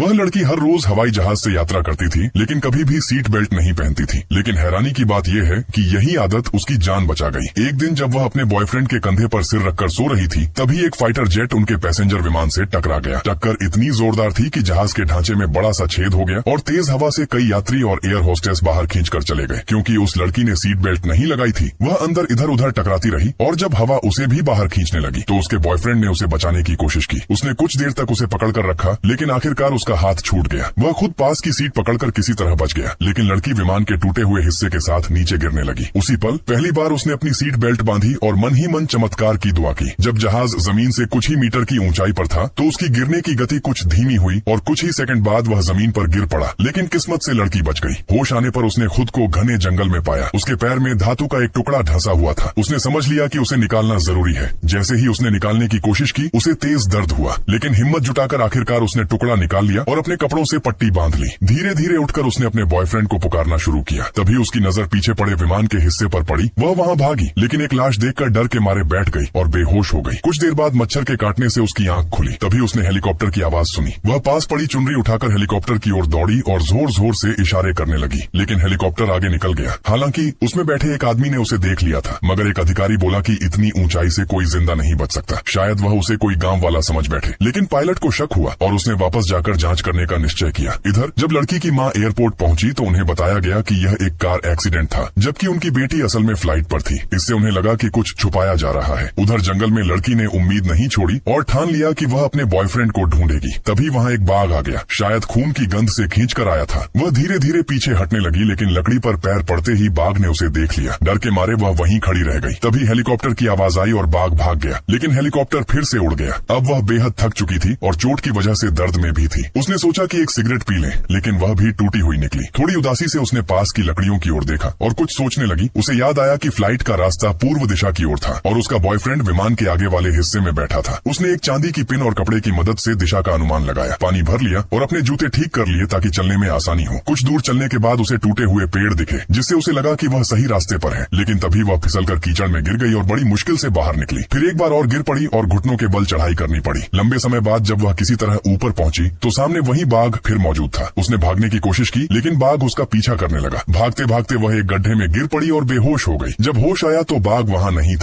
वह लड़की हर रोज हवाई जहाज से यात्रा करती थी, लेकिन कभी भी सीट बेल्ट नहीं पहनती थी। लेकिन हैरानी की बात यह है कि यही आदत उसकी जान बचा गई। एक दिन जब वह अपने बॉयफ्रेंड के कंधे पर सिर रखकर सो रही थी, तभी एक फाइटर जेट उनके पैसेंजर विमान से टकरा गया। टक्कर इतनी जोरदार थी कि जहाज के ढांचे में बड़ा सा छेद हो गया और तेज हवा से कई यात्री और एयर होस्टेस बाहर खींचकर चले गए। क्योंकि उस लड़की ने सीट बेल्ट नहीं लगाई थी, वह अंदर इधर उधर टकराती रही और जब हवा उसे भी बाहर खींचने लगी तो उसके बॉयफ्रेंड ने उसे बचाने की कोशिश की। उसने कुछ देर तक उसे पकड़कर रखा, लेकिन आखिरकार उसका हाथ छूट गया। वह खुद पास की सीट पकड़कर किसी तरह बच गया, लेकिन लड़की विमान के टूटे हुए हिस्से के साथ नीचे गिरने लगी। उसी पल पहली बार उसने अपनी सीट बेल्ट बांधी और मन ही मन चमत्कार की दुआ की। जब जहाज जमीन से कुछ ही मीटर की ऊंचाई पर था तो उसकी गिरने की गति कुछ धीमी हुई और कुछ ही सेकंड बाद वह जमीन पर गिर पड़ा, लेकिन किस्मत से लड़की बच गई। होश आने पर उसने खुद को घने जंगल में पाया। उसके पैर में धातु का एक टुकड़ा ढंसा हुआ था। उसने समझ लिया कि उसे निकालना जरूरी है। जैसे ही उसने निकालने की कोशिश की, उसे तेज दर्द हुआ, लेकिन हिम्मत जुटाकर आखिरकार उसने टुकड़ा निकाल लिया और अपने कपड़ों से पट्टी बांध ली। धीरे धीरे उठकर उसने अपने बॉयफ्रेंड को पुकारना शुरू किया। तभी उसकी नजर पीछे पड़े विमान के हिस्से पर पड़ी। वह वहां भागी, लेकिन एक लाश देखकर डर के मारे बैठ गई और बेहोश हो गई। कुछ देर बाद मच्छर के काटने से उसकी आंख खुली। तभी उसने हेलीकॉप्टर की आवाज सुनी। वह पास पड़ी चुनरी उठाकर हेलीकॉप्टर की ओर दौड़ी और जोर जोर से इशारे करने लगी, लेकिन हेलीकॉप्टर आगे निकल गया। हालांकि उसमें बैठे एक आदमी ने उसे देख लिया था, मगर एक अधिकारी बोला कि इतनी ऊंचाई से कोई जिंदा नहीं बच सकता। शायद वह उसे कोई गांव वाला समझ बैठे। लेकिन पायलट को शक हुआ और उसने वापस जाकर जांच करने का निश्चय किया। इधर जब लड़की की मां एयरपोर्ट पहुंची तो उन्हें बताया गया कि यह एक कार एक्सीडेंट था, जबकि उनकी बेटी असल में फ्लाइट पर थी। इससे उन्हें लगा कि कुछ छुपाया जा रहा है। उधर जंगल में लड़की ने उम्मीद नहीं छोड़ी और ठान लिया कि वह अपने बॉयफ्रेंड को ढूंढेगी। तभी वहां एक बाघ आ गया, शायद खून की गंध से खींच कर आया था। वह धीरे धीरे पीछे हटने लगी, लेकिन लकड़ी पर पैर पड़ते ही बाघ ने उसे देख लिया। डर के मारे वह वहीं खड़ी रह गई। तभी हेलीकॉप्टर की आवाज आई और बाघ भाग गया, लेकिन हेलीकॉप्टर फिर से उड़ गया। अब वह बेहद थक चुकी थी और चोट की वजह से दर्द में भी थी। उसने सोचा कि एक सिगरेट पी ले, लेकिन वह भी टूटी हुई निकली। थोड़ी उदासी से उसने पास की लकड़ियों की ओर देखा और कुछ सोचने लगी। उसे याद आया कि फ्लाइट का रास्ता पूर्व दिशा की ओर था और उसका बॉयफ्रेंड विमान के आगे वाले हिस्से में बैठा था। उसने एक चांदी की पिन और कपड़े की मदद से दिशा का अनुमान लगाया, पानी भर लिया और अपने जूते ठीक कर लिए ताकि चलने में आसानी हो। कुछ दूर चलने के बाद उसे टूटे हुए पेड़ दिखे, जिससे उसे लगा कि वह सही रास्ते पर है, लेकिन तभी वह फिसलकर कीचड़ में गिर गई और बड़ी मुश्किल से बाहर निकली। फिर एक बार और गिर पड़ी और घुटनों के बल चढ़ाई करनी पड़ी। लंबे समय बाद जब वह किसी तरह ऊपर पहुंची तो सामने वही बाघ फिर मौजूद था। उसने भागने की कोशिश की, लेकिन बाघ उसका पीछा करने लगा। भागते भागते वह एक गड्ढे में गिर पड़ी और बेहोश हो गई। जब होश आया तो बाघ वहां नहीं था।